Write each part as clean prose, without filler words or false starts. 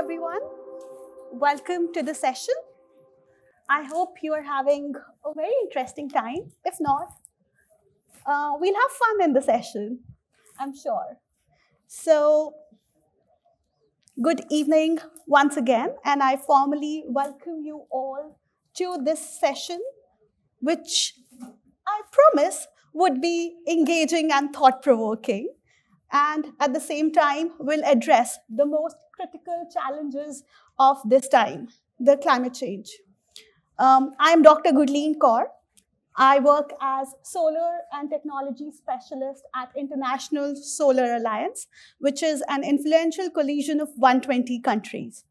everyone. Welcome to the session. I hope you are having a very interesting time. If not, we'll have fun in the session, I'm sure. So, good evening once again, and I formally welcome you all to this session, which I promise would be engaging and thought provoking, and at the same time, will address the most critical challenges of this time, the climate change. I'm Dr. Gurleen Kaur. I work as Solar and Technology Specialist at International Solar Alliance, which is an influential coalition of 120 countries.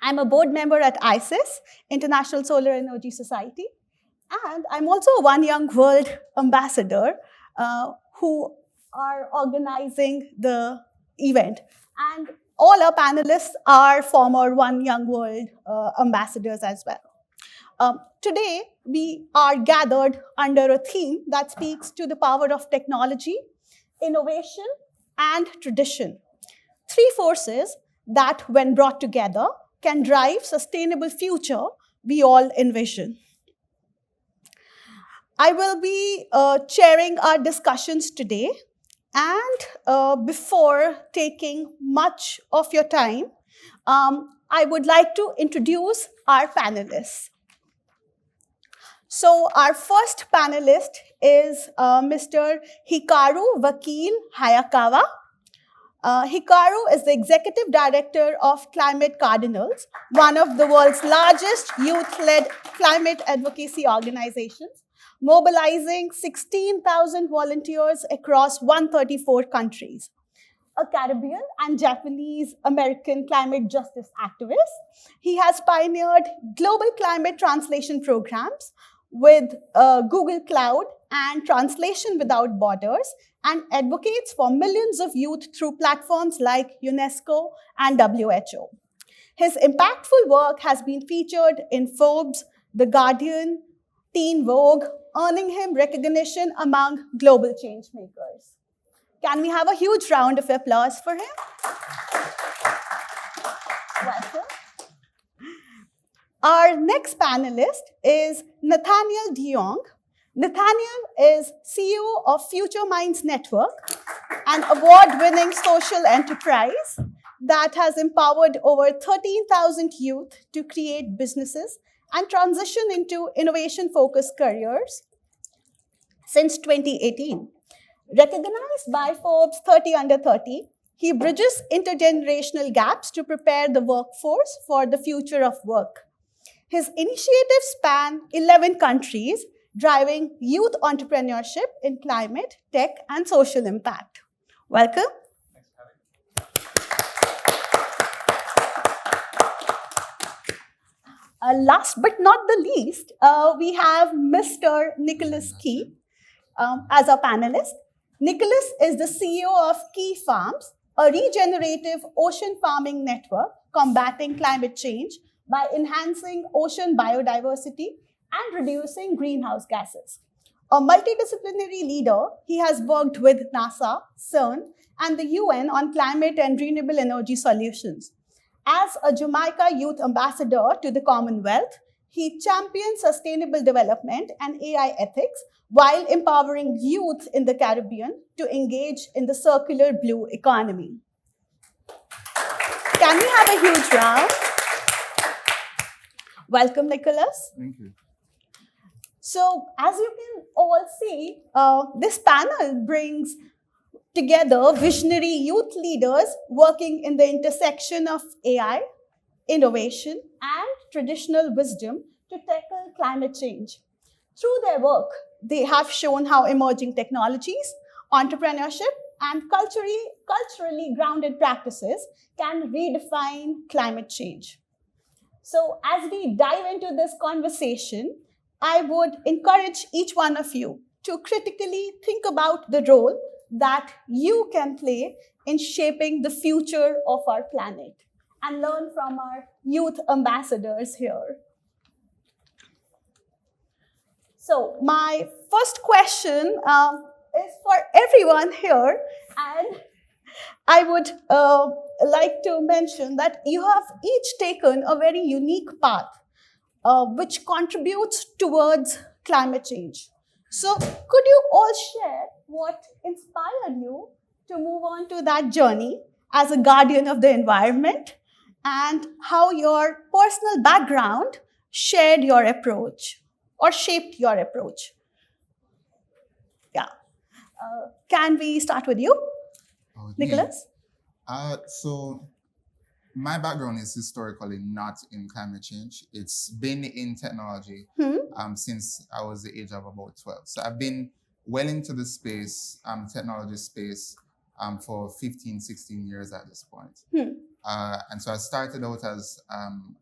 I'm a board member at ISIS, International Solar Energy Society, and I'm also a One Young World ambassador who are organizing the event. And all our panelists are former One Young World ambassadors as well. Today, we are gathered under a theme that speaks to the power of technology, innovation, and tradition. Three forces that, when brought together, can drive sustainable future we all envision. I will be chairing our discussions today. And before taking much of your time, I would like to introduce our panelists. So our first panelist is Mr. Hikaru Vakil Hayakawa. Hikaru is the Executive Director of Climate Cardinals, one of the world's largest youth-led climate advocacy organizations, mobilizing 16,000 volunteers across 134 countries. A Caribbean and Japanese American climate justice activist, he has pioneered global climate translation programs with Google Cloud and Translation Without Borders, and advocates for millions of youth through platforms like UNESCO and WHO. His impactful work has been featured in Forbes, The Guardian, Teen Vogue, earning him recognition among global change makers. Can we have a huge round of applause for him? Welcome. Our next panelist is Nathaniel de Jong. Nathaniel is CEO of Future Minds Network, an award-winning social enterprise that has empowered over 13,000 youth to create businesses and transition into innovation-focused careers since 2018. Recognized by Forbes 30 Under 30, he bridges intergenerational gaps to prepare the workforce for the future of work. His initiatives span 11 countries, driving youth entrepreneurship in climate, tech, and social impact. Welcome. Thanks for having me. Last but not the least, we have Mr. Nicholas Key as our panelist. Nicholas is the CEO of Key Farms, a regenerative ocean farming network combating climate change by enhancing ocean biodiversity and reducing greenhouse gases. A multidisciplinary leader, he has worked with NASA, CERN, and the UN on climate and renewable energy solutions. As a Jamaica Youth Ambassador to the Commonwealth, he champions sustainable development and AI ethics while empowering youth in the Caribbean to engage in the circular blue economy. Can we have a huge round? Welcome, Nicholas. Thank you. So, as you can all see, this panel brings together visionary youth leaders working in the intersection of AI, innovation, and traditional wisdom to tackle climate change. Through their work, they have shown how emerging technologies, entrepreneurship, and culturally grounded practices can redefine climate change. So as we dive into this conversation, I would encourage each one of you to critically think about the role that you can play in shaping the future of our planet and learn from our youth ambassadors here. So my first question is for everyone here, and I would like to mention that you have each taken a very unique path which contributes towards climate change. So, could you all share what inspired you to move on to that journey as a guardian of the environment and how your personal background shared your approach or shaped your approach? Yeah. Can we start with you, Oh, me. Nicholas? So my background is historically not in climate change. It's been in technology since I was the age of about 12. So I've been well into the space, technology space, for 15, 16 years at this point. And so I started out as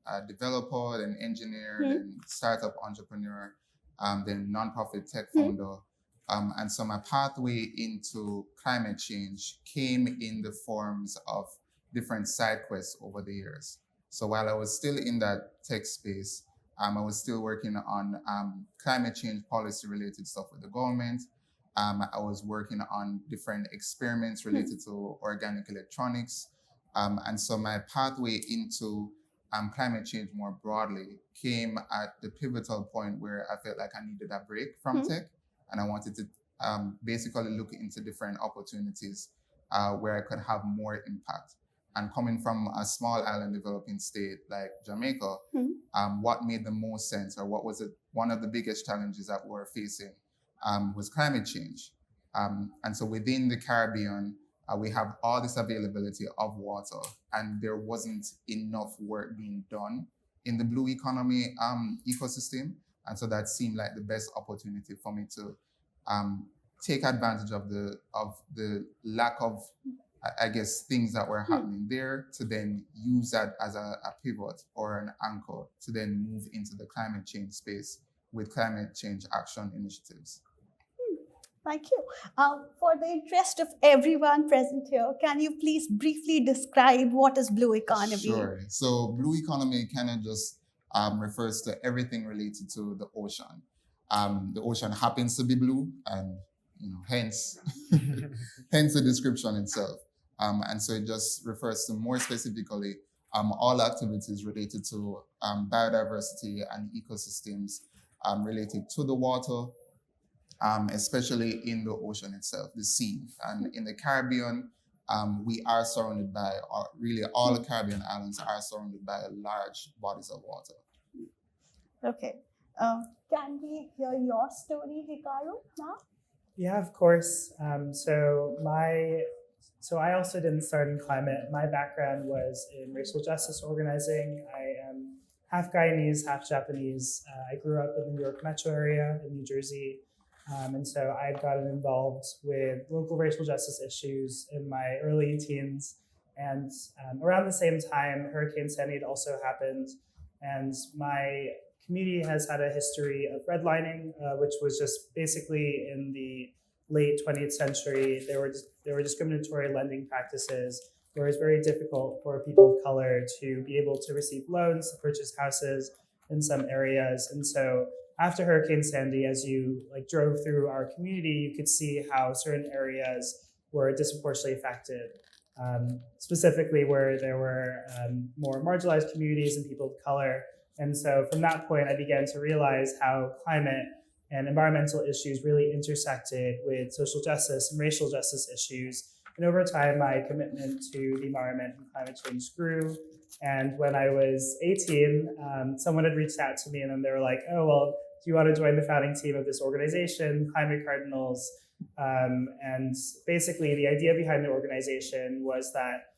a developer, then engineer, then startup entrepreneur, then nonprofit tech founder. And so my pathway into climate change came in the forms of different side quests over the years. So while I was still in that tech space, I was still working on climate change policy related stuff with the government. I was working on different experiments related to organic electronics. And so my pathway into climate change more broadly came at the pivotal point where I felt like I needed a break from tech. And I wanted to basically look into different opportunities where I could have more impact. And coming from a small island developing state like Jamaica, what made the most sense, or what was one of the biggest challenges that we were facing was climate change. And so within the Caribbean, we have all this availability of water, and there wasn't enough work being done in the blue economy ecosystem. And so that seemed like the best opportunity for me to take advantage of the lack of, I guess, things that were happening there, to then use that as a pivot or an anchor to then move into the climate change space with climate change action initiatives. Thank you. For the interest of everyone present here, can you please briefly describe what is blue economy? Sure. So blue economy kind of just refers to everything related to the ocean. The ocean happens to be blue, and hence hence the description itself. And so it just refers to, more specifically, all activities related to biodiversity and ecosystems related to the water, especially in the ocean itself, the sea. And in the Caribbean, we are surrounded by, or really all the Caribbean islands are surrounded by large bodies of water. Okay. Can we hear your story, Ricardo, now? Yeah, of course. So I also didn't start in climate. My background was in racial justice organizing. I am half Guyanese, half Japanese. I grew up in the New York metro area in New Jersey. And so I had gotten involved with local racial justice issues in my early teens. And around the same time, Hurricane Sandy had also happened. And my community has had a history of redlining, which was just basically in the late 20th century. There were discriminatory lending practices where it was very difficult for people of color to be able to receive loans to purchase houses in some areas. And so after Hurricane Sandy, as you drove through our community, you could see how certain areas were disproportionately affected, specifically where there were more marginalized communities and people of color. And so from that point, I began to realize how climate and environmental issues really intersected with social justice and racial justice issues. And over time, my commitment to the environment and climate change grew. And when I was 18, someone had reached out to me, and then they were like, oh, well, do you want to join the founding team of this organization, Climate Cardinals? And basically, the idea behind the organization was that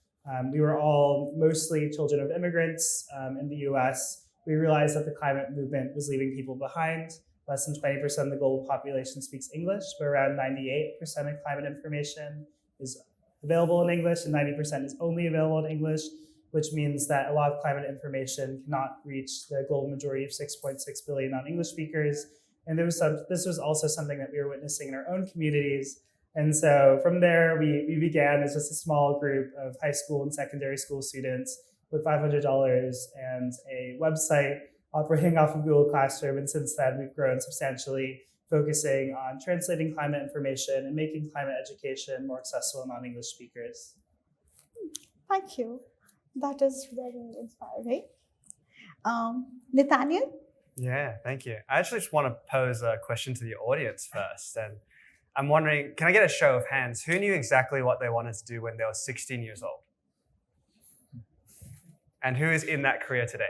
we were all mostly children of immigrants in the US. We realized that the climate movement was leaving people behind. Less than 20% of the global population speaks English, but around 98% of climate information is available in English, and 90% is only available in English, which means that a lot of climate information cannot reach the global majority of 6.6 billion non-English speakers. And this was also something that we were witnessing in our own communities. And so from there, we began as just a small group of high school and secondary school students with $500 and a website operating off of Google Classroom. And since then, we've grown substantially, focusing on translating climate information and making climate education more accessible to non-English speakers. Thank you. That is very inspiring. Nathaniel? Yeah, thank you. I actually just want to pose a question to the audience first. And I'm wondering, can I get a show of hands? Who knew exactly what they wanted to do when they were 16 years old? And who is in that career today?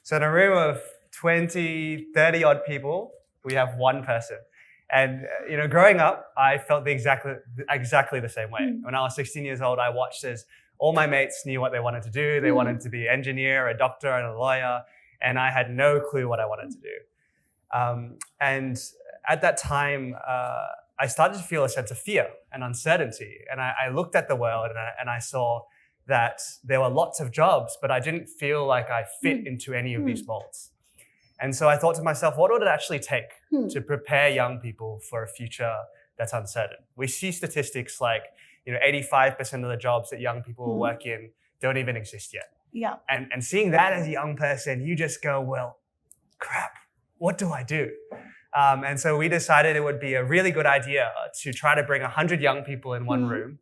So in a room of 20, 30 odd people, we have one person. And growing up, I felt exactly the same way. When I was 16 years old, I watched as all my mates knew what they wanted to do. They wanted to be an engineer, a doctor, and a lawyer. And I had no clue what I wanted to do. And at that time, I started to feel a sense of fear and uncertainty. And I looked at the world and I saw that there were lots of jobs, but I didn't feel like I fit into any of these molds. And so I thought to myself, what would it actually take to prepare young people for a future that's uncertain? We see statistics like 85% of the jobs that young people work in don't even exist yet. Yeah. And seeing that as a young person, you just go, well, crap, what do I do? And so we decided it would be a really good idea to try to bring 100 young people in one room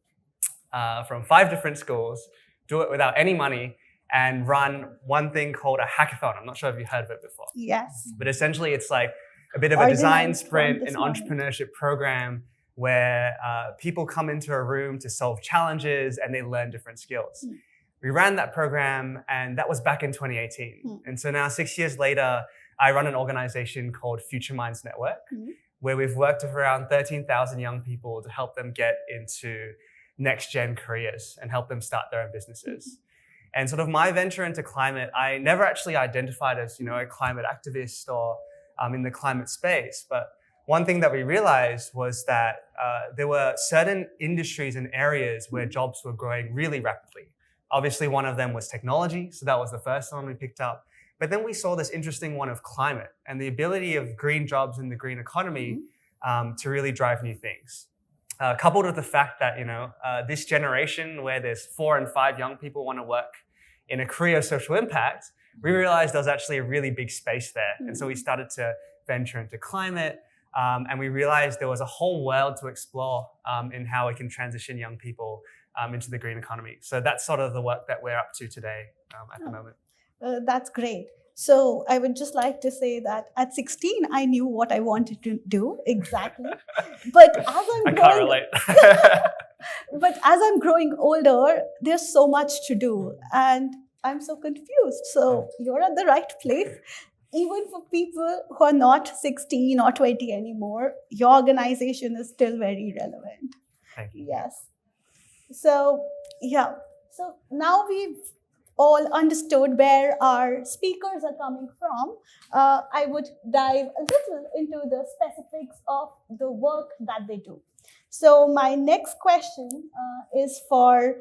from 5 different schools, do it without any money, and run one thing called a hackathon. I'm not sure if you've heard of it before. Yes. But essentially, it's like a bit of a design sprint, an entrepreneurship program where people come into a room to solve challenges and they learn different skills. We ran that program, and that was back in 2018. And so now, 6 years later, I run an organization called Future Minds Network, where we've worked with around 13,000 young people to help them get into next-gen careers and help them start their own businesses. And sort of my venture into climate, I never actually identified as, a climate activist or in the climate space. But one thing that we realized was that there were certain industries and areas where jobs were growing really rapidly. Obviously, one of them was technology. So that was the first one we picked up. But then we saw this interesting one of climate and the ability of green jobs in the green economy to really drive new things. Coupled with the fact that, this generation where there's 4 and 5 young people want to work in a career of social impact, we realized there was actually a really big space there. And so we started to venture into climate, and we realized there was a whole world to explore in how we can transition young people into the green economy. So that's sort of the work that we're up to today at the moment. That's great. So I would just like to say that at 16, I knew what I wanted to do exactly. But as I can't relate. But as I'm growing older, there's so much to do, and I'm so confused. So you're at the right place. Even for people who are not 16 or 20 anymore, your organization is still very relevant. Thank you. Yes. So, yeah. So now we've all understood where our speakers are coming from. I would dive a little into the specifics of the work that they do. So my next question is for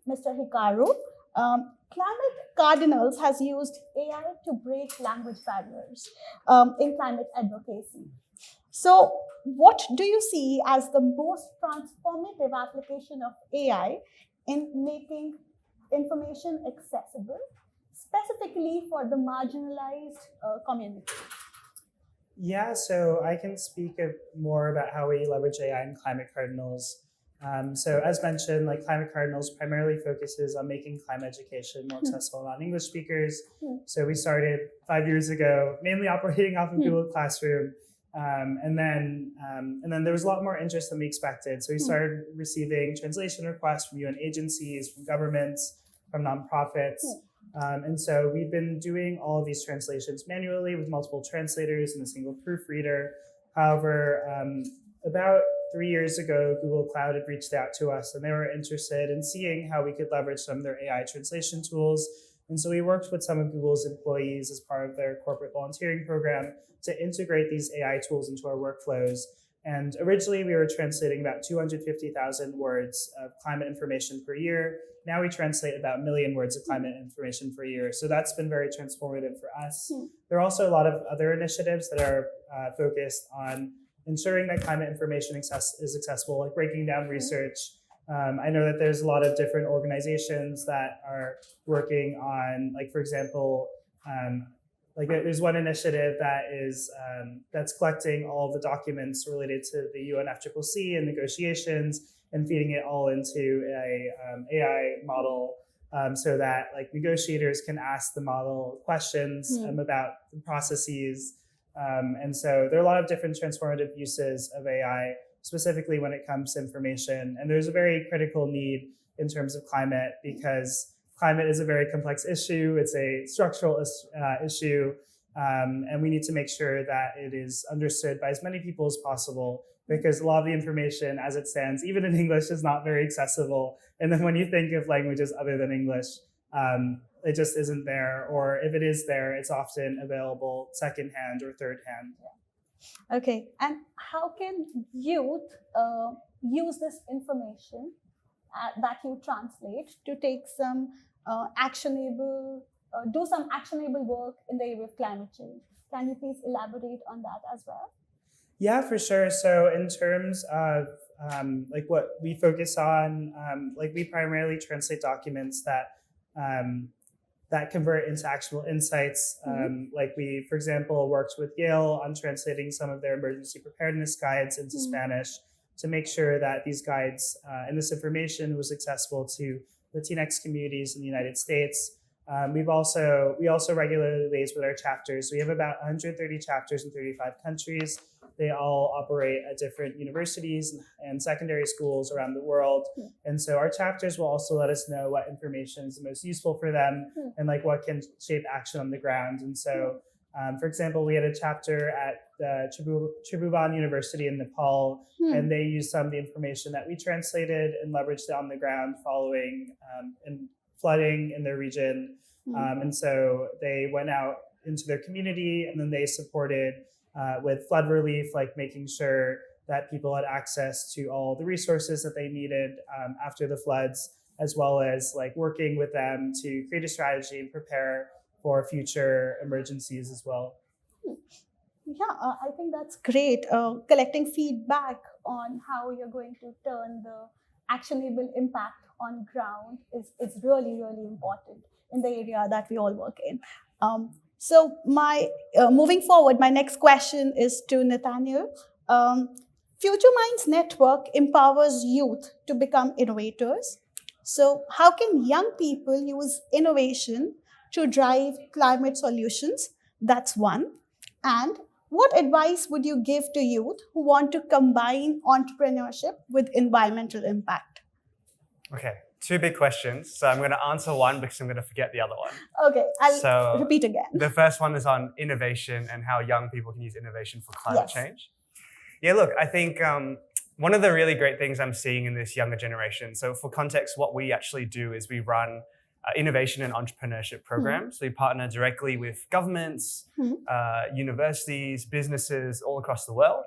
Mr. Hikaru. Climate Cardinals has used AI to break language barriers in climate advocacy. So what do you see as the most transformative application of AI in making information accessible, specifically for the marginalized community? Yeah, so I can speak more about how we leverage AI in Climate Cardinals. So as mentioned, Climate Cardinals primarily focuses on making climate education more accessible to non-English speakers. So we started 5 years ago, mainly operating off of Google Classroom. And then there was a lot more interest than we expected. So we started receiving translation requests from UN agencies, from governments, from nonprofits. And so we've been doing all of these translations manually with multiple translators and a single proofreader. However, about 3 years ago, Google Cloud had reached out to us and they were interested in seeing how we could leverage some of their AI translation tools. And so we worked with some of Google's employees as part of their corporate volunteering program to integrate these AI tools into our workflows. And originally we were translating about 250,000 words of climate information per year. Now we translate about 1 million words of climate information per year. So that's been very transformative for us. There are also a lot of other initiatives that are focused on ensuring that climate information is accessible, like breaking down research. I know that there's a lot of different organizations that are working on, for example, there's one initiative that is that's collecting all the documents related to the UNFCCC and negotiations and feeding it all into a AI model so that like negotiators can ask the model questions about the processes. And so there are a lot of different transformative uses of AI, specifically when it comes to information. And there's a very critical need in terms of climate because climate is a very complex issue. It's a structural issue. And we need to make sure that it is understood by as many people as possible because a lot of the information as it stands, even in English, is not very accessible. And then when you think of languages other than English, it just isn't there. Or if it is there, it's often available secondhand or thirdhand. Okay, and how can youth use this information that you translate to take some do some actionable work in the area of climate change? Can you please elaborate on that as well? Yeah, for sure. So in terms of like what we focus on, like we primarily translate documents that convert into actual insights. Like we, for example, worked with Yale on translating some of their emergency preparedness guides into Spanish to make sure that these guides and this information was accessible to Latinx communities in the United States. We also regularly liaise with our chapters. We have about 130 chapters in 35 countries. They all operate at different universities and secondary schools around the world. And so our chapters will also let us know what information is the most useful for them and like what can shape action on the ground. And so, for example, we had a chapter at the Tribhuvan University in Nepal, and they used some of the information that we translated and leveraged it on the ground following flooding in their region. And so they went out into their community and then they supported with flood relief, like making sure that people had access to all the resources that they needed after the floods, as well as like working with them to create a strategy and prepare for future emergencies as well. Yeah, I think that's great. Collecting feedback on how you're going to turn the actionable impact on ground is really, really important in the area that we all work in. So moving forward, my next question is to Nathaniel. Future Minds Network empowers youth to become innovators. So how can young people use innovation to drive climate solutions? That's one. And what advice would you give to youth who want to combine entrepreneurship with environmental impact? Okay, two big questions. So I'm going to answer one because I'm going to forget the other one. Okay, I'll repeat again. The first one is on innovation and how young people can use innovation for climate change. Yeah, look, I think one of the really great things I'm seeing in this younger generation, so for context, what we actually do is we run innovation and entrepreneurship programs. So we partner directly with governments, universities, businesses all across the world.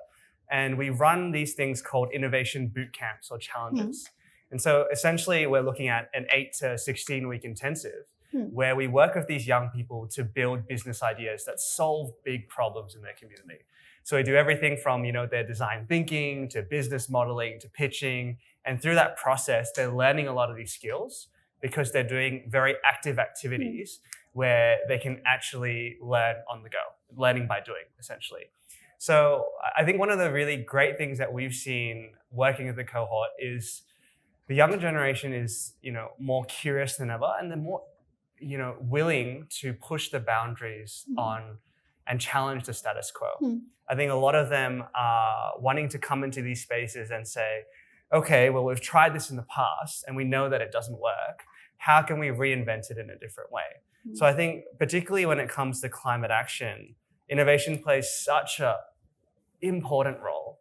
And we run these things called innovation boot camps or challenges. And so essentially we're looking at an 8 to 16 week intensive where we work with these young people to build business ideas that solve big problems in their community. So we do everything from, their design thinking to business modeling to pitching. And through that process, they're learning a lot of these skills because they're doing very active activities where they can actually learn on the go, learning by doing, essentially. So I think one of the really great things that we've seen working with the cohort is the younger generation is, more curious than ever, and they're more, willing to push the boundaries on and challenge the status quo. I think a lot of them are wanting to come into these spaces and say, okay, well, we've tried this in the past and we know that it doesn't work. How can we reinvent it in a different way? So I think particularly when it comes to climate action, innovation plays such an important role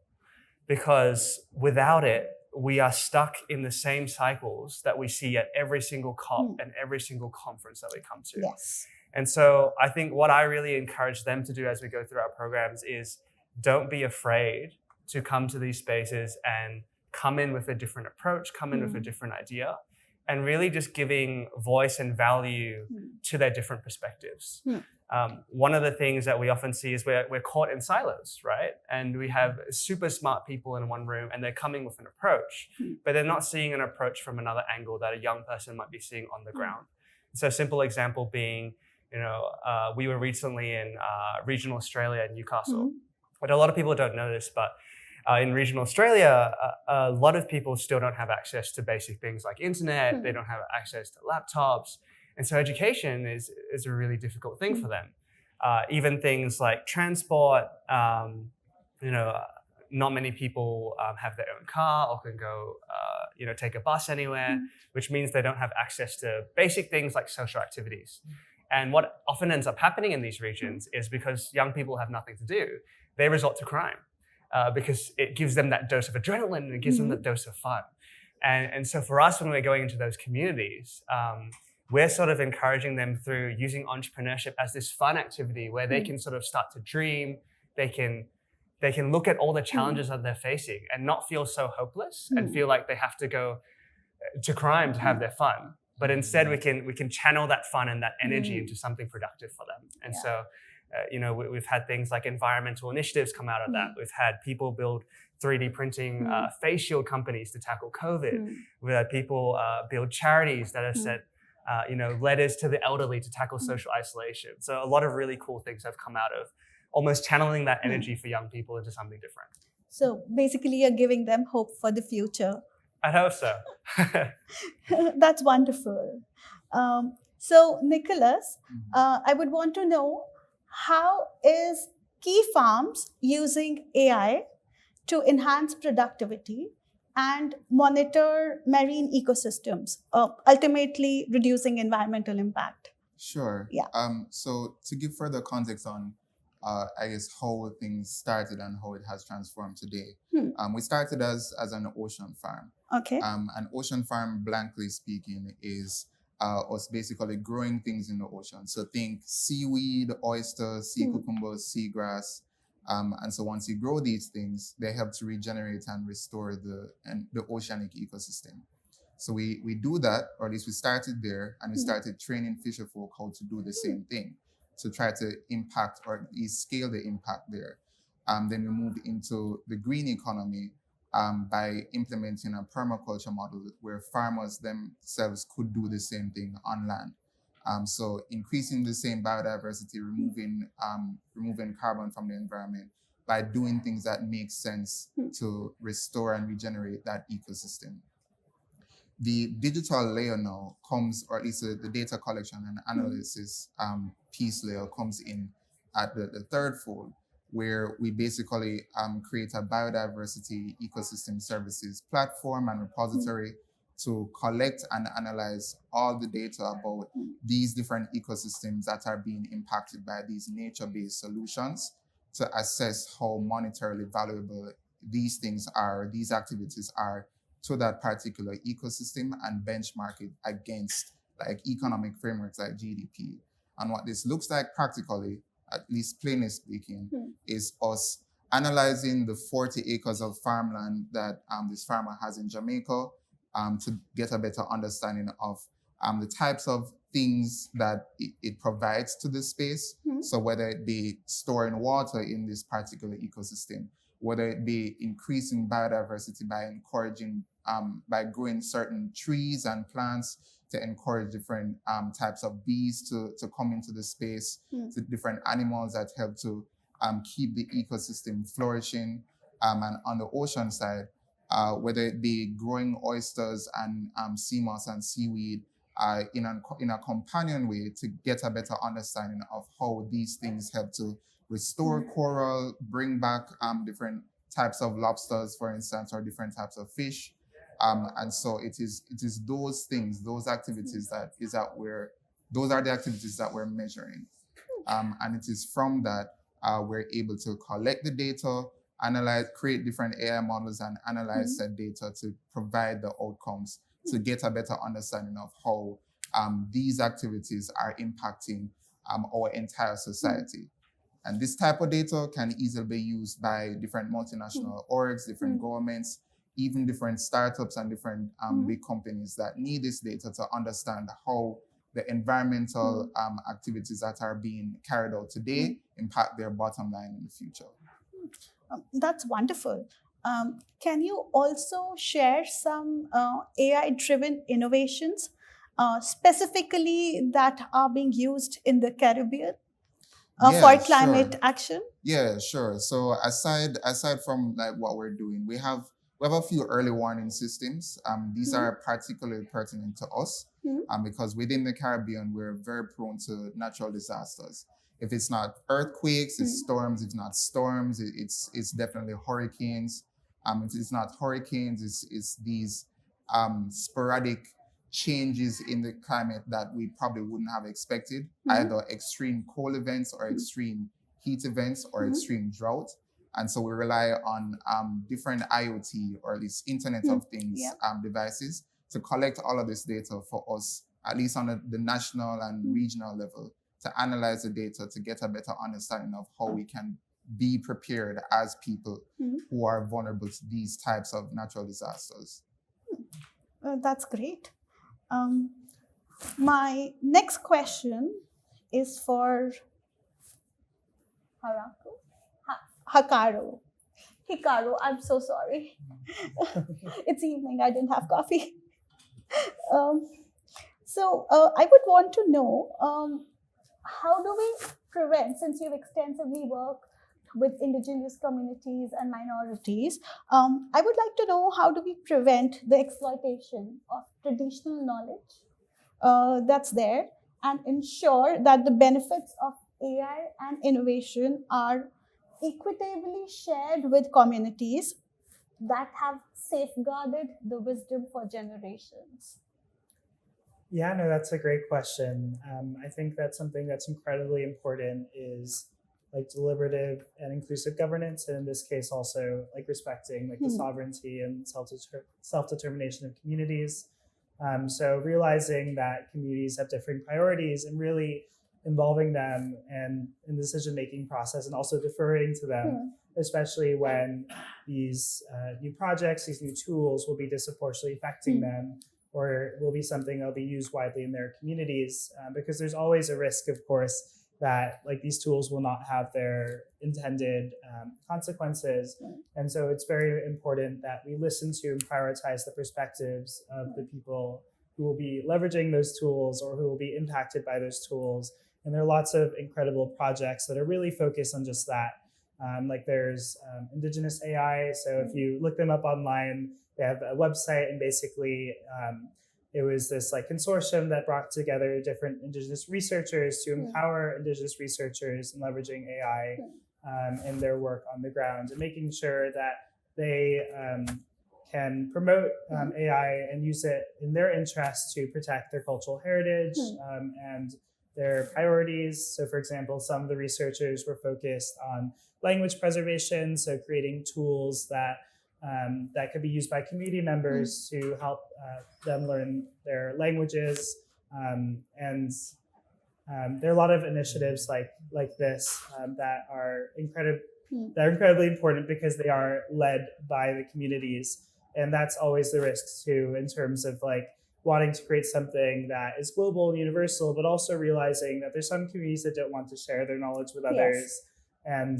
because without it, we are stuck in the same cycles that we see at every single COP and every single conference that we come to. Yes. And so I think what I really encourage them to do as we go through our programs is don't be afraid to come to these spaces and come in with a different approach, come in with a different idea, and really just giving voice and value to their different perspectives. One of the things that we often see is we're caught in silos, right? And we have super smart people in one room and they're coming with an approach, but they're not seeing an approach from another angle that a young person might be seeing on the ground. So a simple example being, we were recently in regional Australia in Newcastle. But a lot of people don't know this, but In regional Australia, a lot of people still don't have access to basic things like internet. They don't have access to laptops. And so education is a really difficult thing for them. Even things like transport, not many people have their own car or can go, take a bus anywhere, which means they don't have access to basic things like social activities. And what often ends up happening in these regions is because young people have nothing to do, they resort to crime because it gives them that dose of adrenaline and it gives them that dose of fun. And so for us, when we're going into those communities, we're sort of encouraging them through using entrepreneurship as this fun activity where they can sort of start to dream, they can look at all the challenges that they're facing and not feel so hopeless and feel like they have to go to crime to have their fun. But instead, we can channel that fun and that energy into something productive for them. And so, we've had things like environmental initiatives come out of that. We've had people build 3D printing face shield companies to tackle COVID. We've had people build charities that have sent letters to the elderly to tackle social isolation. So a lot of really cool things have come out of almost channeling that energy for young people into something different. So basically, you're giving them hope for the future. I hope so. That's wonderful. So Nicholas, I would want to know, how is Key Farms using AI to enhance productivity and monitor marine ecosystems, ultimately reducing environmental impact? Sure. Yeah. So to give further context on, I guess, how things started and how it has transformed today. We started as an ocean farm. Okay. An ocean farm, blankly speaking, is us basically growing things in the ocean. So think seaweed, oysters, sea cucumbers, seagrass. And so once you grow these things, they help to regenerate and restore the oceanic ecosystem. So we do that, or at least we started there, and we started training fisher folk how to do the same thing, to try to impact or at least scale the impact there. Then we moved into the green economy by implementing a permaculture model where farmers themselves could do the same thing on land. So increasing the same biodiversity, removing carbon from the environment by doing things that make sense to restore and regenerate that ecosystem. The digital layer now comes, or at least the data collection and analysis piece layer comes in at the third fold, where we basically create a biodiversity ecosystem services platform and repository to collect and analyze all the data about these different ecosystems that are being impacted by these nature-based solutions, to assess how monetarily valuable these things are, these activities are to that particular ecosystem, and benchmark it against like economic frameworks like GDP. And what this looks like practically, at least plainly speaking, is us analyzing the 40 acres of farmland that this farmer has in Jamaica to get a better understanding of the types of things that it provides to the space. So whether it be storing water in this particular ecosystem, whether it be increasing biodiversity by encouraging, by growing certain trees and plants to encourage different types of bees to come into the space, to different animals that help to keep the ecosystem flourishing. And on the ocean side, whether it be growing oysters and sea moss and seaweed in a companion way to get a better understanding of how these things help to restore coral, bring back different types of lobsters, for instance, or different types of fish. And so it is those things, those activities those are the activities that we're measuring. And it is from that we're able to collect the data, analyze, create different AI models and analyze said data to provide the outcomes, to get a better understanding of how these activities are impacting our entire society. And this type of data can easily be used by different multinational orgs, different governments, even different startups and different big companies that need this data to understand how the environmental activities that are being carried out today impact their bottom line in the future. That's wonderful. Can you also share some AI-driven innovations specifically that are being used in the Caribbean? for climate action? Yeah, sure. So aside from like what we're doing, we have a few early warning systems. These are particularly pertinent to us because within the Caribbean, we're very prone to natural disasters. If it's not earthquakes, it's storms. If not storms, it's definitely hurricanes. If it's not hurricanes, it's these sporadic changes in the climate that we probably wouldn't have expected, either extreme cold events or extreme heat events or extreme drought. And so we rely on different IoT or at least Internet of Things devices to collect all of this data for us, at least on the national and regional level, to analyze the data to get a better understanding of how we can be prepared as people who are vulnerable to these types of natural disasters. That's great. My next question is for Hikaru, I'm so sorry. It's evening, I didn't have coffee. So I would want to know, how do we prevent, since you've extensively worked with indigenous communities and minorities, I would like to know, how do we prevent the exploitation of traditional knowledge that's there and ensure that the benefits of AI and innovation are equitably shared with communities that have safeguarded the wisdom for generations? Yeah, no, that's a great question. I think that's something that's incredibly important is like deliberative and inclusive governance, and in this case also like respecting like the sovereignty and self-determination of communities. So realizing that communities have different priorities and really involving them and in the decision-making process and also deferring to them, especially when these new projects, these new tools will be disproportionately affecting them or will be something that'll be used widely in their communities, because there's always a risk, of course, that like these tools will not have their intended consequences. And so it's very important that we listen to and prioritize the perspectives of the people who will be leveraging those tools or who will be impacted by those tools. And there are lots of incredible projects that are really focused on just that. Like there's Indigenous AI. So if you look them up online, they have a website, and basically it was this like consortium that brought together different Indigenous researchers to empower Indigenous researchers in leveraging AI in their work on the ground and making sure that they can promote AI and use it in their interest to protect their cultural heritage and their priorities. So for example, some of the researchers were focused on language preservation, so creating tools that could be used by community members to help them learn their languages. And there are a lot of initiatives like this that are incredibly important because they are led by the communities. And that's always the risk too, in terms of like wanting to create something that is global and universal, but also realizing that there's some communities that don't want to share their knowledge with others. And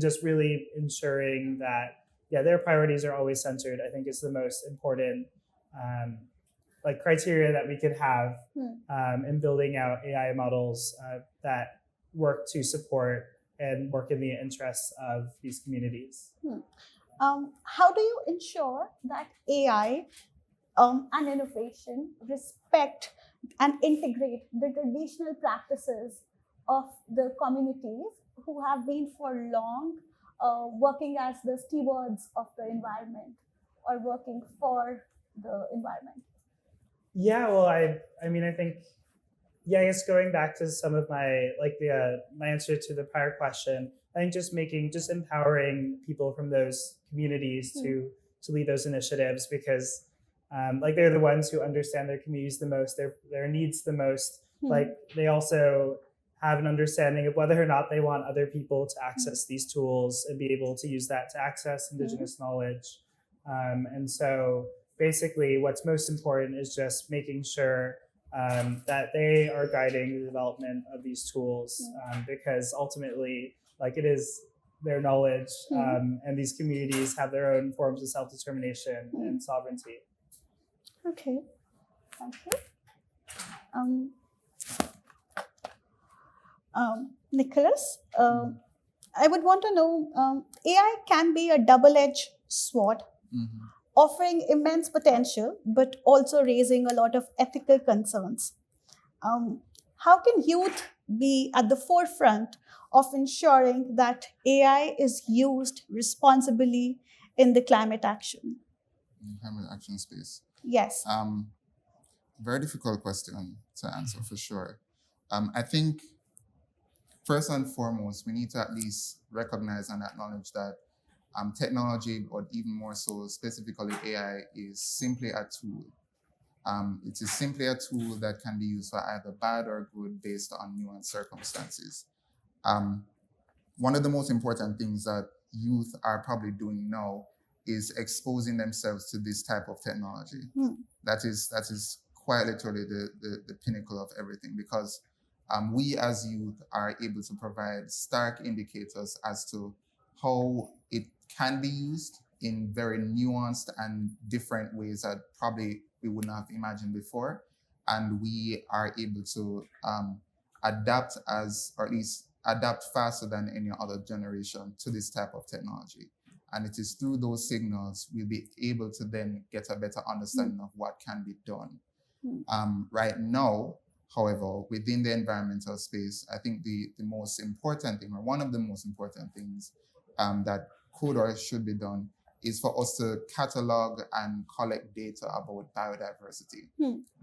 just really ensuring that their priorities are always centered, I think is the most important like criteria that we could have in building out AI models that work to support and work in the interests of these communities. How do you ensure that AI and innovation respect and integrate the traditional practices of the communities who have been for long working as the stewards of the environment or working for the environment? Yeah, well, I think, I guess going back to some of my my answer to the prior question, I think just empowering people from those communities to lead those initiatives, because they're the ones who understand their communities the most, their needs the most. Like they also have an understanding of whether or not they want other people to access these tools and be able to use that to access Indigenous knowledge. And so basically what's most important is just making sure that they are guiding the development of these tools, because ultimately it is their knowledge, and these communities have their own forms of self-determination and sovereignty. Okay, thank you. Nicholas, I would want to know, AI can be a double-edged sword, offering immense potential, but also raising a lot of ethical concerns. How can youth be at the forefront of ensuring that AI is used responsibly in the climate action? Climate action space. Yes. Very difficult question to answer for sure. I think first and foremost, we need to at least recognize and acknowledge that technology, or even more so specifically AI, is simply a tool. It is simply a tool that can be used for either bad or good based on nuanced circumstances. One of the most important things that youth are probably doing now is exposing themselves to this type of technology. That is quite literally the pinnacle of everything, because we as youth are able to provide stark indicators as to how it can be used in very nuanced and different ways that probably we wouldn't have imagined before. And we are able to adapt or at least adapt faster than any other generation to this type of technology. And it is through those signals we'll be able to then get a better understanding of what can be done. Right now, however, within the environmental space, I think the most important thing, or one of the most important things that could or should be done, is for us to catalog and collect data about biodiversity.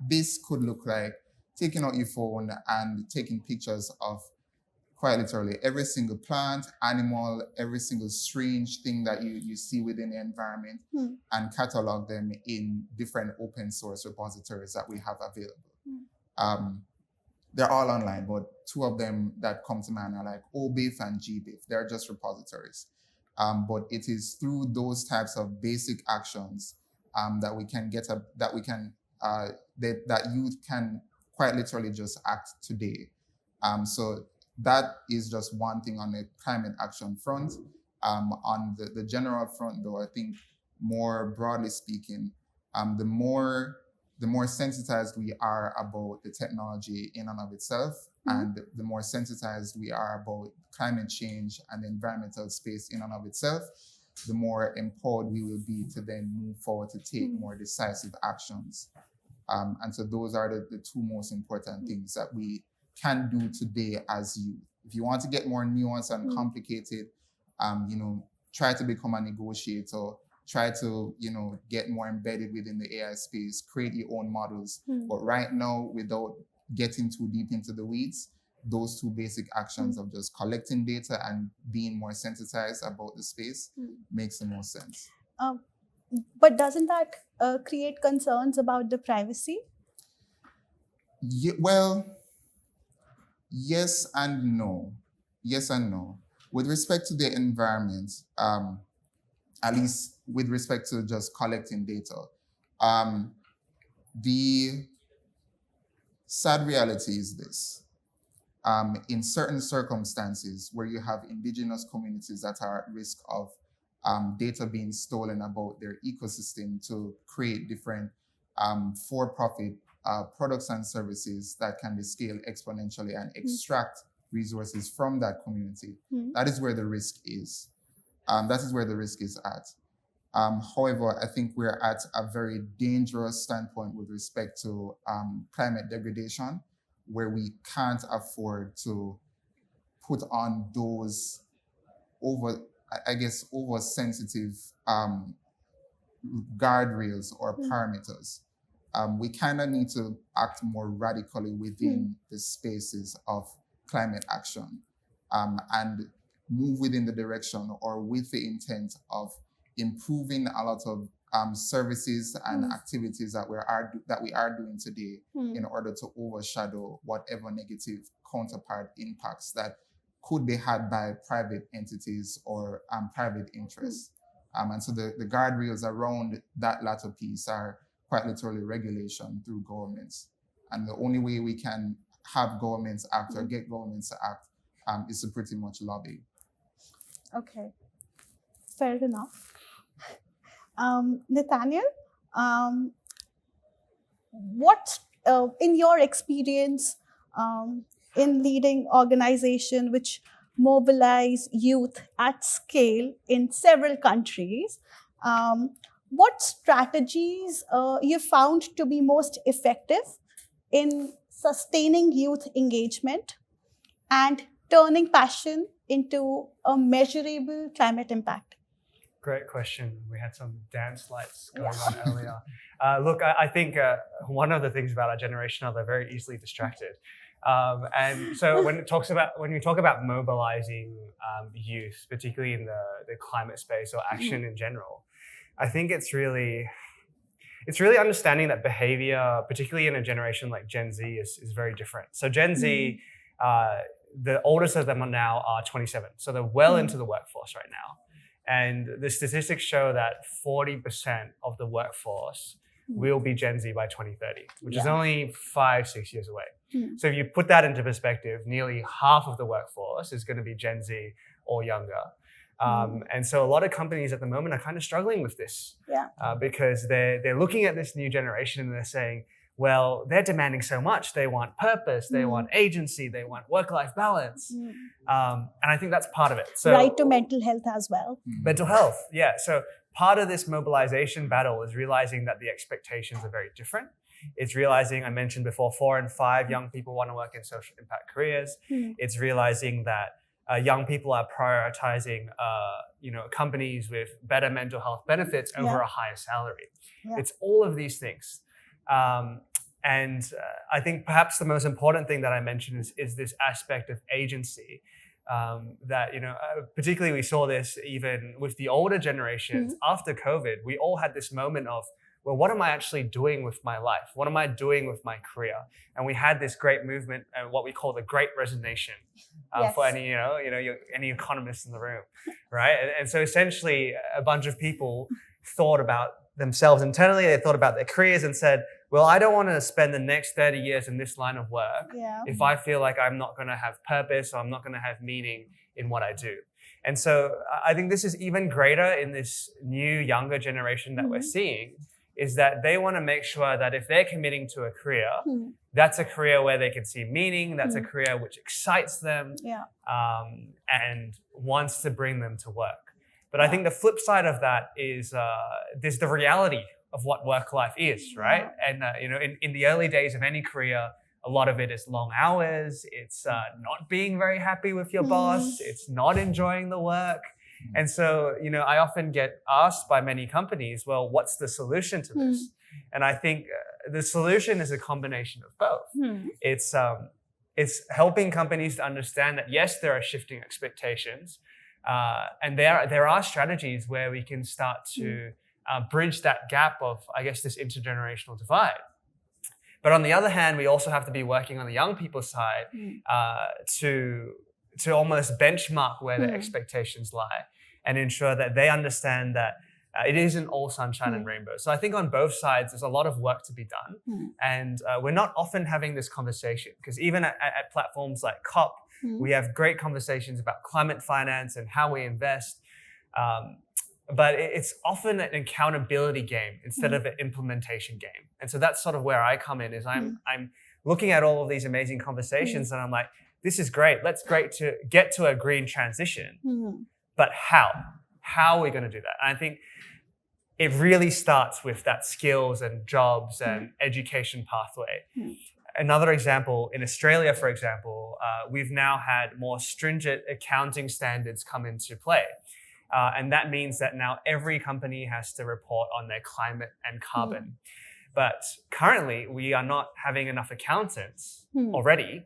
This could look like taking out your phone and taking pictures of quite literally every single plant, animal, every single strange thing that you see within the environment, and catalog them in different open source repositories that we have available. They're all online, but two of them that come to mind are like OBIF and GBIF. They're just repositories. But it is through those types of basic actions that youth can quite literally just act today. So that is just one thing on the climate action front. On the general front, though, I think more broadly speaking, the more sensitized we are about the technology in and of itself, and the more sensitized we are about climate change and the environmental space in and of itself, the more empowered we will be to then move forward to take more decisive actions. And so those are the two most important things that we can do today as youth. If you want to get more nuanced and complicated, try to become a negotiator, try to, get more embedded within the AI space, create your own models. But right now, without getting too deep into the weeds, those two basic actions of just collecting data and being more sensitized about the space makes the most sense. But doesn't that create concerns about the privacy? Yeah, well, yes and no. Yes and no. With respect to the environment, at least with respect to just collecting data, the sad reality is this. In certain circumstances where you have indigenous communities that are at risk of data being stolen about their ecosystem to create different for-profit products and services that can be scaled exponentially and extract resources from that community, that is where the risk is. That is where the risk is at. However, I think we're at a very dangerous standpoint with respect to climate degradation, where we can't afford to put on those oversensitive guardrails or parameters. We kind of need to act more radically within the spaces of climate action and move within the direction or with the intent of improving a lot of services and activities that we are doing today in order to overshadow whatever negative counterpart impacts that could be had by private entities or private interests. And so the guardrails around that latter piece are quite literally regulation through governments. And the only way we can have governments act or get governments to act is to pretty much lobby. Okay, fair enough. Nathaniel, what, in your experience, in leading organizations which mobilize youth at scale in several countries. What strategies you found to be most effective in sustaining youth engagement and turning passion into a measurable climate impact? Great question. We had some dance lights going on earlier. Look, I think one of the things about our generation are they're very easily distracted. And so when you talk about mobilizing youth, particularly in the climate space or action in general, I think it's really understanding that behavior, particularly in a generation like Gen Z, is very different. So Gen Z, the oldest of them now are 27. So they're well into the workforce right now. And the statistics show that 40% of the workforce will be Gen Z by 2030, which is only 5-6 years away. So if you put that into perspective, nearly half of the workforce is going to be Gen Z or younger. And so a lot of companies at the moment are kind of struggling with this because they're looking at this new generation and they're saying, well, they're demanding so much. They want purpose, they want agency, they want work-life balance. And I think that's part of it. So, right to mental health as well. Mental health, yeah. So part of this mobilization battle is realizing that the expectations are very different. It's realizing, I mentioned before, 4 in 5 young people want to work in social impact careers. It's realizing that young people are prioritizing companies with better mental health benefits over a higher salary. It's all of these things. And I think perhaps the most important thing that I mentioned is this aspect of agency that, particularly we saw this even with the older generations after COVID. We all had this moment of, well, what am I actually doing with my life? What am I doing with my career? And we had this great movement, what we call the Great Resignation, for any economists in the room, right? And so essentially, a bunch of people thought about themselves internally. They thought about their careers and said, well, I don't want to spend the next 30 years in this line of work if I feel like I'm not going to have purpose or I'm not going to have meaning in what I do. And so I think this is even greater in this new younger generation that we're seeing, is that they want to make sure that if they're committing to a career, that's a career where they can see meaning, that's a career which excites them and wants to bring them to work. But I think the flip side of that is there's the reality of what work life is, right? And in the early days of any career, a lot of it is long hours. It's not being very happy with your boss. It's not enjoying the work. And so, I often get asked by many companies, well, what's the solution to this? And I think the solution is a combination of both. It's helping companies to understand that, yes, there are shifting expectations. And there are strategies where we can start to bridge that gap of, I guess, this intergenerational divide. But on the other hand, we also have to be working on the young people's side to almost benchmark where their expectations lie and ensure that they understand that it isn't all sunshine and rainbows. So I think on both sides, there's a lot of work to be done. And we're not often having this conversation because even at platforms like COP, we have great conversations about climate finance and how we invest. But it's often an accountability game instead of an implementation game. And so that's sort of where I come in, is I'm looking at all of these amazing conversations and I'm like, this is great. Let's great to get to a green transition. But how? How are we going to do that? And I think it really starts with that skills and jobs and education pathway. Another example, in Australia, for example, we've now had more stringent accounting standards come into play. And that means that now every company has to report on their climate and carbon. But currently, we are not having enough accountants already,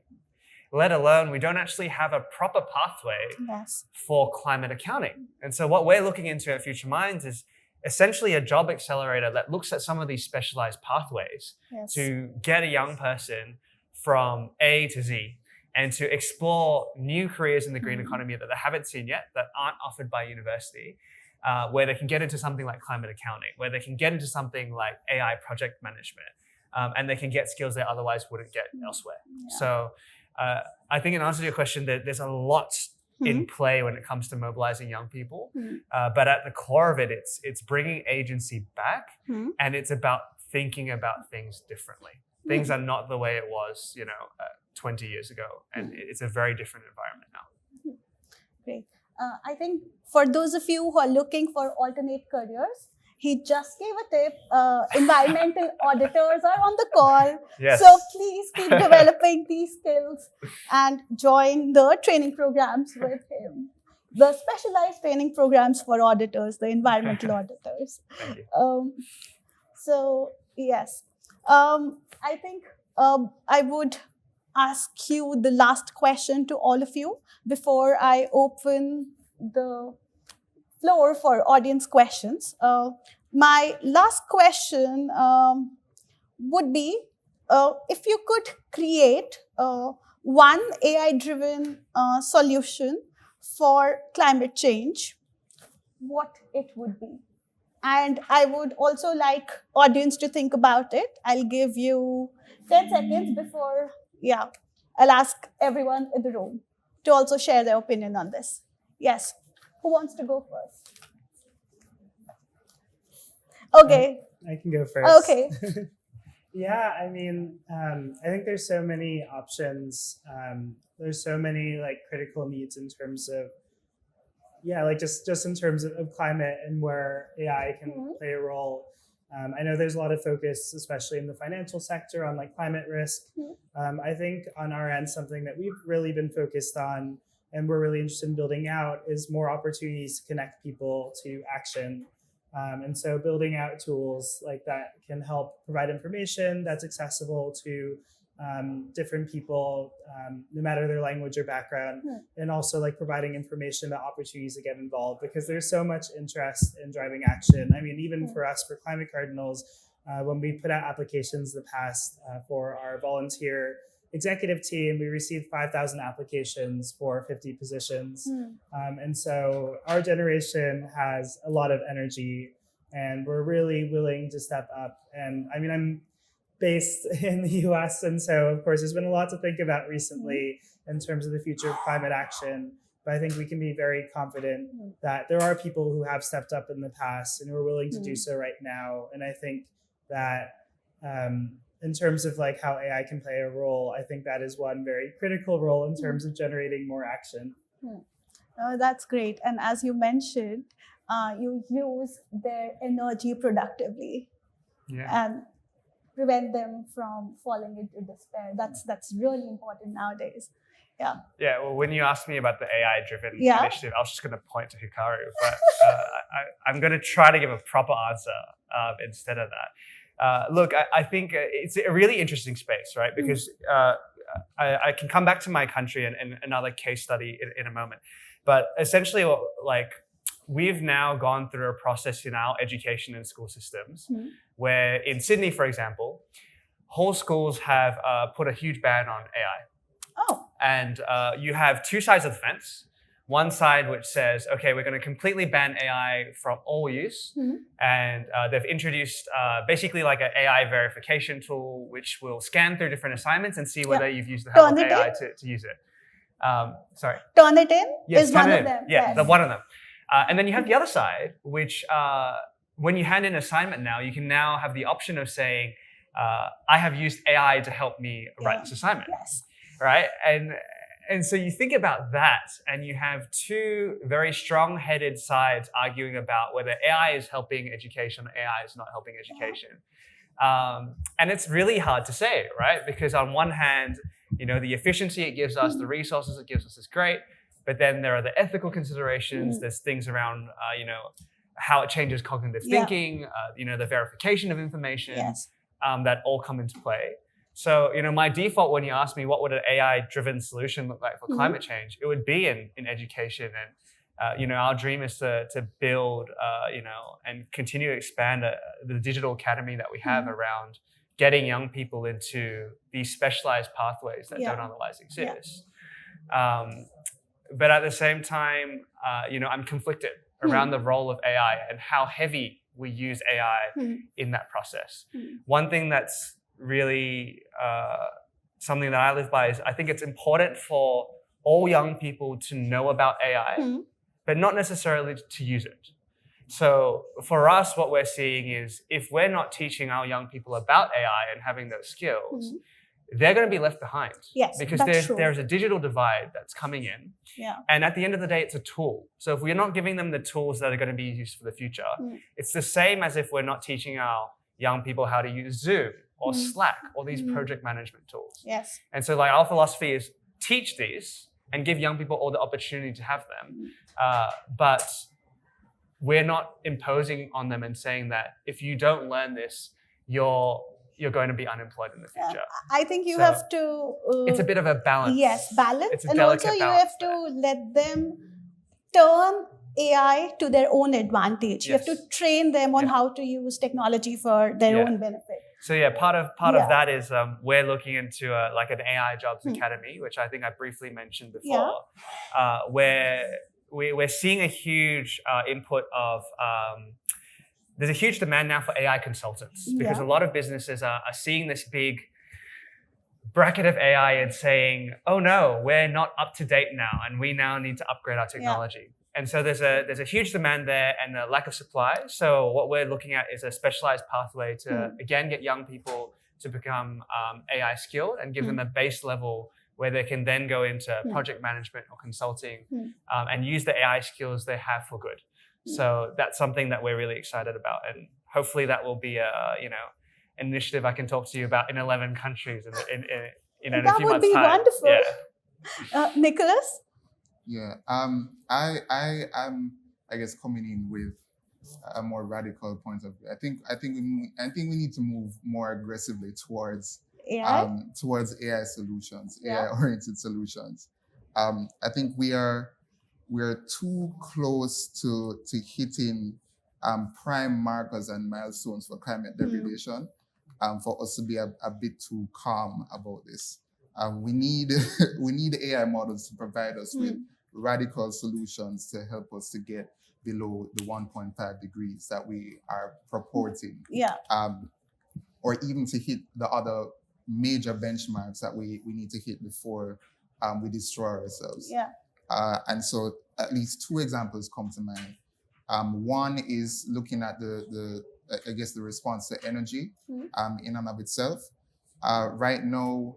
let alone we don't actually have a proper pathway for climate accounting. And so what we're looking into at Future Minds is essentially a job accelerator that looks at some of these specialized pathways to get a young person from A to Z and to explore new careers in the green economy that they haven't seen yet, that aren't offered by university, where they can get into something like climate accounting, where they can get into something like AI project management, and they can get skills they otherwise wouldn't get elsewhere. So I think in answer to your question, there's a lot in play when it comes to mobilizing young people. But at the core of it, it's bringing agency back, and it's about thinking about things differently. Things are not the way it was, 20 years ago, and it's a very different environment now. Great. I think for those of you who are looking for alternate careers, he just gave a tip. Environmental auditors are on the call. Yes. So please keep developing these skills and join the training programs with him. The specialized training programs for auditors, the environmental auditors. Thank you. So, yes. I think I would ask you the last question to all of you before I open the floor for audience questions. My last question would be, if you could create one AI-driven solution for climate change, what it would be? And I would also like audience to think about it. I'll give you 10 seconds before, I'll ask everyone in the room to also share their opinion on this. Yes, who wants to go first? Okay. I can go first. Okay. Yeah, I mean, I think there's so many options. There's so many like critical needs in terms of, just in terms of climate and where AI can play a role. I know there's a lot of focus, especially in the financial sector, on like climate risk. I think on our end, something that we've really been focused on and we're really interested in building out is more opportunities to connect people to action. And so building out tools like that can help provide information that's accessible to different people, no matter their language or background, and also like providing information about opportunities to get involved, because there's so much interest in driving action. I mean, even for us, for Climate Cardinals, when we put out applications in the past for our volunteer executive team, we received 5,000 applications for 50 positions. And so our generation has a lot of energy and we're really willing to step up. And I mean, I'm based in the US, and so of course there's been a lot to think about recently in terms of the future of climate action. But I think we can be very confident that there are people who have stepped up in the past and who are willing to do so right now. And I think that in terms of like how AI can play a role, I think that is one very critical role in terms of generating more action. That's great. And as you mentioned, you use their energy productively and prevent them from falling into despair. That's really important nowadays. Yeah, well, when you asked me about the AI-driven initiative, I was just going to point to Hikaru, but I'm going to try to give a proper answer instead of that. Look, I think it's a really interesting space, right? Because I can come back to my country and another case study in a moment. But essentially, like, we've now gone through a process in our education and school systems where in Sydney, for example, whole schools have put a huge ban on AI. And you have two sides of the fence. One side which says, okay, we're going to completely ban AI from all use. And they've introduced basically like an AI verification tool which will scan through different assignments and see whether you've used the help of AI to use it. Sorry. Turnitin is one of them. Yeah, the one of them. And then you have the other side, which when you hand in an assignment now, you can now have the option of saying, I have used AI to help me write this assignment. Right? And so you think about that, and you have two very strong-headed sides arguing about whether AI is helping education or AI is not helping education. And it's really hard to say, right? Because on one hand, the efficiency it gives us, the resources it gives us is great, but then there are the ethical considerations. There's things around, how it changes cognitive thinking, the verification of information that all come into play. So, my default when you ask me what would an AI-driven solution look like for climate change, it would be in education. And, our dream is to build, and continue to expand the digital academy that we have around getting young people into these specialized pathways that don't otherwise exist. But at the same time, I'm conflicted around the role of AI and how heavy we use AI in that process. One thing that's really something that I live by is I think it's important for all young people to know about AI, but not necessarily to use it. So for us, what we're seeing is if we're not teaching our young people about AI and having those skills, they're going to be left behind. Yes, because that's true. there's a digital divide that's coming in. Yeah. And at the end of the day, it's a tool. So if we're not giving them the tools that are going to be used for the future, it's the same as if we're not teaching our young people how to use Zoom or Slack or these project management tools. Yes. And so like our philosophy is teach these and give young people all the opportunity to have them. But we're not imposing on them and saying that if you don't learn this, you're going to be unemployed in the future. I think you have to... it's a bit of a balance. Yes, balance. It's a and delicate also you balance have to let them turn AI to their own advantage. You have to train them on how to use technology for their own benefit. So part of that is we're looking into like an AI Jobs Academy, which I think I briefly mentioned before, where we're seeing a huge input of there's a huge demand now for AI consultants because a lot of businesses are seeing this big bracket of AI and saying, oh no, we're not up to date now and we now need to upgrade our technology. And so there's a huge demand there and a lack of supply. So what we're looking at is a specialized pathway to, again, get young people to become AI skilled and give them a base level where they can then go into project management or consulting and use the AI skills they have for good. So that's something that we're really excited about. And hopefully that will be an initiative I can talk to you about in 11 countries in a few months' time. That would be wonderful. Yeah. Nicholas? Yeah, I'm I guess coming in with a more radical point of view. I think we need to move more aggressively towards AI solutions, AI-oriented solutions. I think we're too close to hitting prime markers and milestones for climate degradation for us to be a bit too calm about this. We need AI models to provide us with radical solutions to help us to get below the 1.5 degrees that we are purporting. Or even to hit the other major benchmarks that we need to hit before we destroy ourselves. And so at least two examples come to mind. One is looking at the response to energy in and of itself. Right now,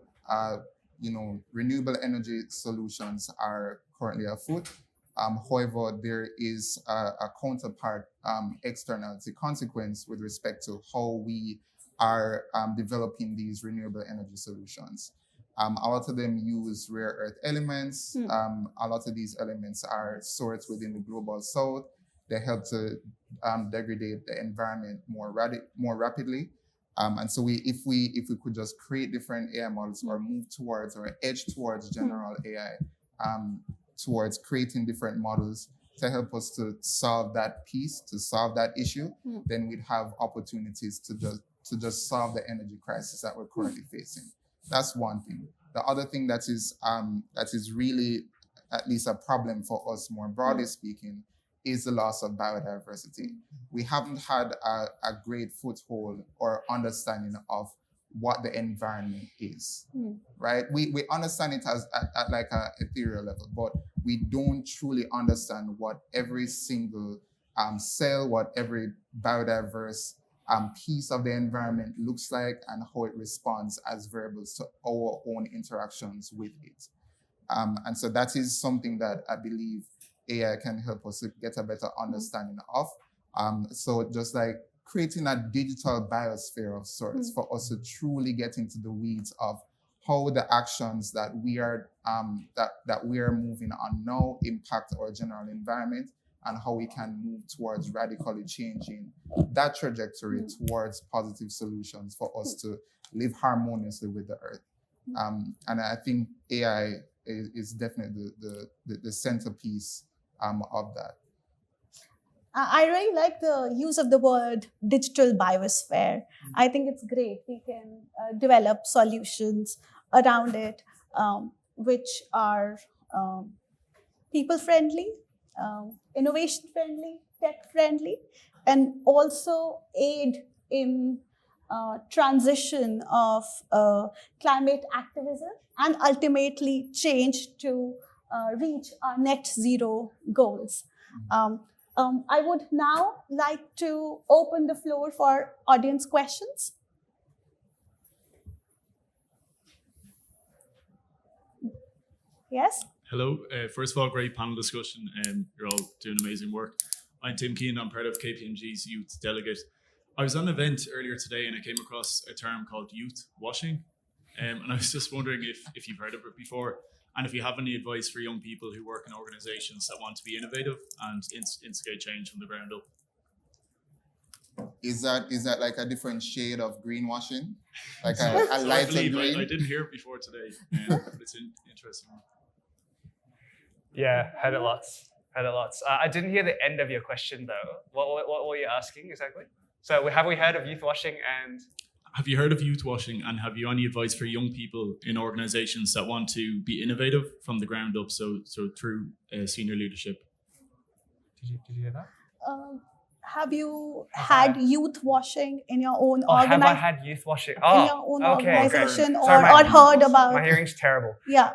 renewable energy solutions are currently afoot. However, there is a counterpart externality consequence with respect to how we are developing these renewable energy solutions. A lot of them use rare earth elements. A lot of these elements are sourced within the global south. They help to degrade the environment more rapidly. And so if we could just create different AI models or move towards or edge towards general AI, towards creating different models to help us to solve that piece, to solve that issue, then we'd have opportunities to just solve the energy crisis that we're currently facing. That's one thing. The other thing that is really at least a problem for us, more broadly speaking, is the loss of biodiversity. We haven't had a great foothold or understanding of what the environment is, right? We understand it as at like a ethereal level, but we don't truly understand what every single cell, what every biodiverse piece of the environment looks like and how it responds as variables to our own interactions with it. And so that is something that I believe AI can help us to get a better understanding of. So just like creating a digital biosphere of sorts for us to truly get into the weeds of how the actions that we are moving on now impact our general environment and how we can move towards radically changing that trajectory towards positive solutions for us to live harmoniously with the earth. And I think AI is definitely the centerpiece of that. I really like the use of the word digital biosphere. I think it's great. We can develop solutions around it, which are people-friendly, innovation-friendly, tech-friendly, and also aid in transition of climate activism and ultimately change to reach our net zero goals. I would now like to open the floor for audience questions. Yes? Hello. First of all, great panel discussion. You're all doing amazing work. I'm Tim Keane. I'm part of KPMG's Youth Delegate. I was on an event earlier today and I came across a term called youth washing. And I was just wondering if you've heard of it before and if you have any advice for young people who work in organizations that want to be innovative and instigate change from the ground up. Is that like a different shade of greenwashing? Like a lighter green? I didn't hear it before today, but it's interesting. Yeah, heard it lots. I didn't hear the end of your question though. What were you asking exactly? So have we heard of youth washing and? Have you heard of youth washing and have you any advice for young people in organizations that want to be innovative from the ground up, so through senior leadership? Did you hear that? Have you had youth washing in your own have I had youth washing? in your own organization great. Sorry, or heard about? My hearing's terrible. Yeah.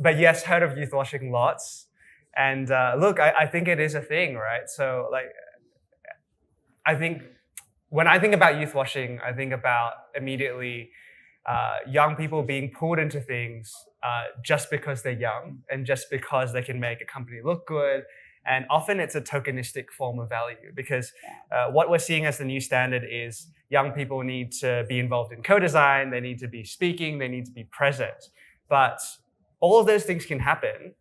But yes, heard of youth washing lots. And look, I think it is a thing, right? So like, I think when I think about youth washing, I think about immediately young people being pulled into things just because they're young and just because they can make a company look good. And often it's a tokenistic form of value because what we're seeing as the new standard is young people need to be involved in co-design, they need to be speaking, they need to be present. But all of those things can happen,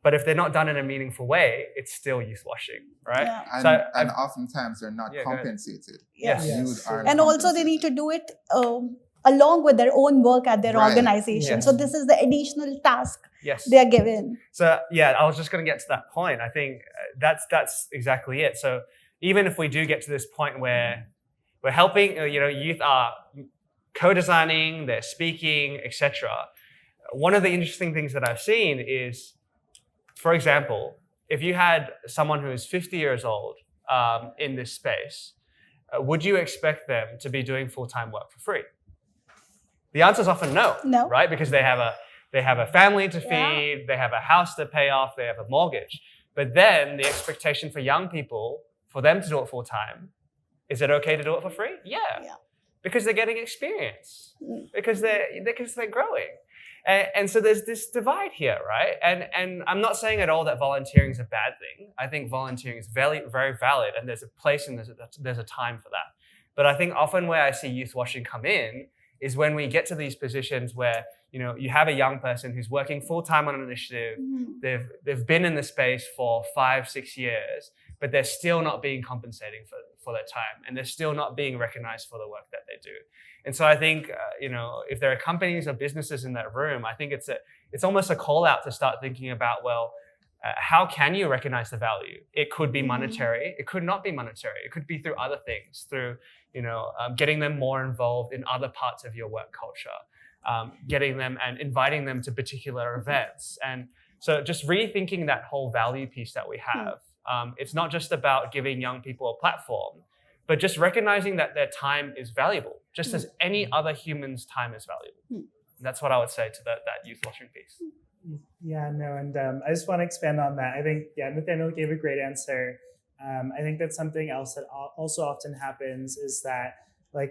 but if they're not done in a meaningful way, it's still youth washing, right? Yeah. And oftentimes they're not compensated. Yes. Youth aren't And also they need to do it along with their own work at their organization. Yes. So this is the additional task Yes. they are given. So yeah, I was just going to get to that point. I think that's exactly it. So even if we do get to this point where we're helping, youth are co-designing, they're speaking, etc. One of the interesting things that I've seen is, for example, if you had someone who is 50 years old in this space, would you expect them to be doing full-time work for free? The answer is often no. No. Right? Because they have a family to feed, they have a house to pay off, they have a mortgage. But then the expectation for young people, for them to do it full-time, is it okay to do it for free? Yeah. Because they're getting experience, because they're growing. And so there's this divide here, right? And I'm not saying at all that volunteering is a bad thing. I think volunteering is very, very valid, and there's a place and there's a time for that. But I think often where I see youth washing come in is when we get to these positions where you have a young person who's working full-time on an initiative. They've been in the space for 5-6 years, but they're still not being compensated for their time, and they're still not being recognized for the work that they do. And so I think if there are companies or businesses in that room, I think it's almost a call out to start thinking about, how can you recognize the value? It could be monetary. It could not be monetary. It could be through other things, through getting them more involved in other parts of your work culture, getting them and inviting them to particular events. And so just rethinking that whole value piece that we have. It's not just about giving young people a platform, but just recognizing that their time is valuable, just as any other human's time is valuable. And that's what I would say to that youth washing piece. Yeah, no, and I just want to expand on that. I think, Nathaniel gave a great answer. I think that's something else that also often happens is that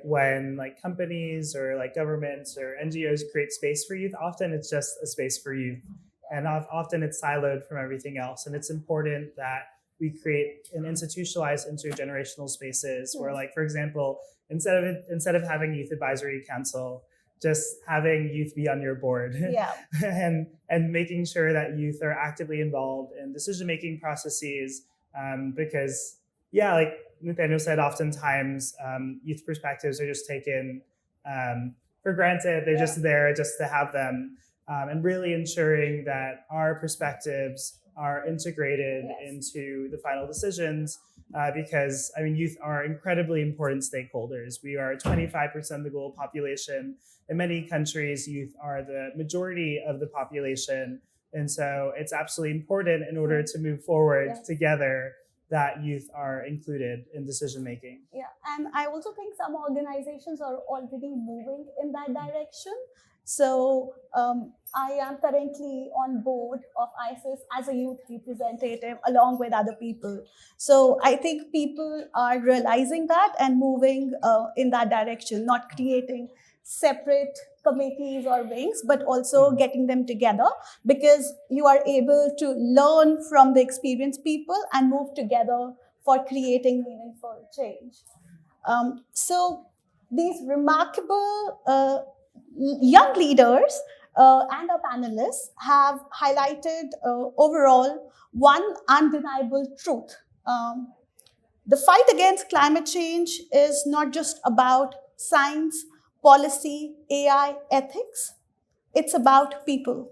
when companies or governments or NGOs create space for youth, often it's just a space for youth. And often it's siloed from everything else. And it's important that we create an institutionalized intergenerational spaces where, for example, instead of having youth advisory council, just having youth be on your board and making sure that youth are actively involved in decision-making processes. Because like Nathaniel said, oftentimes youth perspectives are just taken for granted. They're just there just to have them. And really ensuring that our perspectives are integrated into the final decisions, because youth are incredibly important stakeholders. We are 25% of the global population. In many countries, youth are the majority of the population. And so it's absolutely important in order to move forward together that youth are included in decision making. Yeah, and I also think some organizations are already moving in that direction. So I am currently on board of ISIS as a youth representative along with other people. So I think people are realizing that and moving in that direction, not creating separate committees or wings, but also getting them together, because you are able to learn from the experienced people and move together for creating meaningful change. So these remarkable young leaders and our panelists have highlighted overall one undeniable truth. The fight against climate change is not just about science, policy, AI, ethics. It's about people,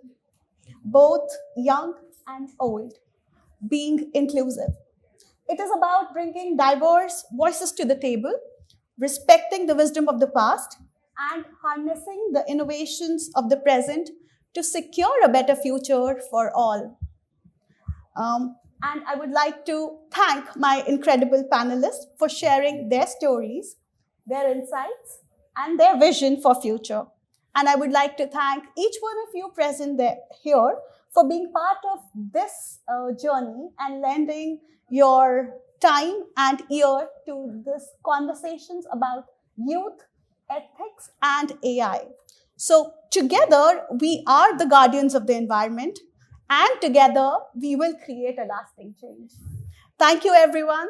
both young and old, being inclusive. It is about bringing diverse voices to the table, respecting the wisdom of the past, and harnessing the innovations of the present to secure a better future for all. And I would like to thank my incredible panelists for sharing their stories, their insights, and their vision for future. And I would like to thank each one of you present here for being part of this journey and lending your time and ear to these conversations about youth, ethics, and AI. So together, we are the guardians of the environment, and together, we will create a lasting change. Thank you, everyone.